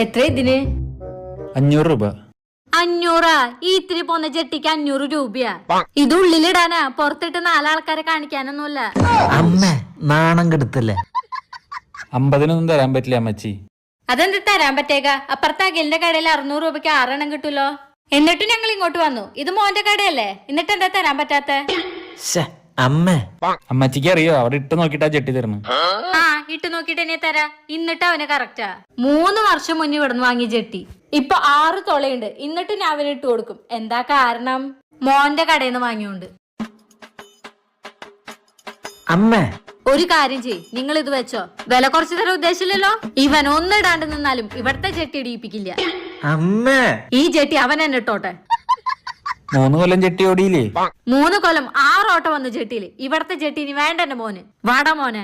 എത്ര ഇതിന്? 500 രൂപ. 500? ഈ ഇത്തിരി പോന്ന ജെട്ടിക്ക് 500 രൂപയാ? ഇത് ഉള്ളിലിടാനാ, പുറത്തിട്ട് 4 ആൾക്കാരെ കാണിക്കാനൊന്നുമല്ല. അമ്മ നാണം കെടുത്തല്ലേ. 50-നൊന്നും തരാൻ പറ്റില്ല അമ്മച്ചി. അതെന്ത് തരാൻ പറ്റേക? അപ്പുറത്തെ അഖിലിന്റെ കടയിൽ 600 രൂപയ്ക്ക് 6 എണ്ണം കിട്ടൂലോ. എന്നിട്ടും ഞങ്ങൾ ഇങ്ങോട്ട് വന്നു. ഇത് മോന്റെ കടയല്ലേ, എന്നിട്ട് എന്താ തരാൻ പറ്റാത്ത? അമ്മ അമ്മച്ചിക്ക് അറിയോ, അവിടെ ഇട്ട് നോക്കിട്ടാ ജെട്ടി തരണം. ആ, ഇട്ട് നോക്കിട്ട് എന്നെ തരാ. എന്നിട്ട് അവന് കറക്റ്റാ. 3 വർഷം മുന്നേ ഇവിടുന്ന് വാങ്ങിയ ജെട്ടി ഇപ്പൊ 6 തൊളയുണ്ട്. എന്നിട്ട് ഞാൻ അവന് ഇട്ട് കൊടുക്കും. എന്താ കാരണം? മോന്റെ കടയിൽ നിന്ന് വാങ്ങിയോണ്ട്. അമ്മ ഒരു കാര്യം ചെയ്, നിങ്ങൾ ഇത് വെച്ചോ. വില കുറച്ച് തരാൻ ഉദ്ദേശിച്ചില്ലല്ലോ. ഇവൻ ഒന്നിടാണ്ട് നിന്നാലും ഇവിടത്തെ ജെട്ടി ഇടിയിപ്പിക്കില്ല. അമ്മ ഈ ജെട്ടി അവൻ എന്നെ ഇട്ടോട്ടെ. 3 കൊല്ലം ജെട്ടി ഓടിയില്ലേ? 3 കൊല്ലം 6 ഓട്ടം വന്നു ജെട്ടിയില്. ഇവിടത്തെ ജെട്ടി ഇനി വേണ്ട എന്റെ മോന്. വാടാ മോനെ.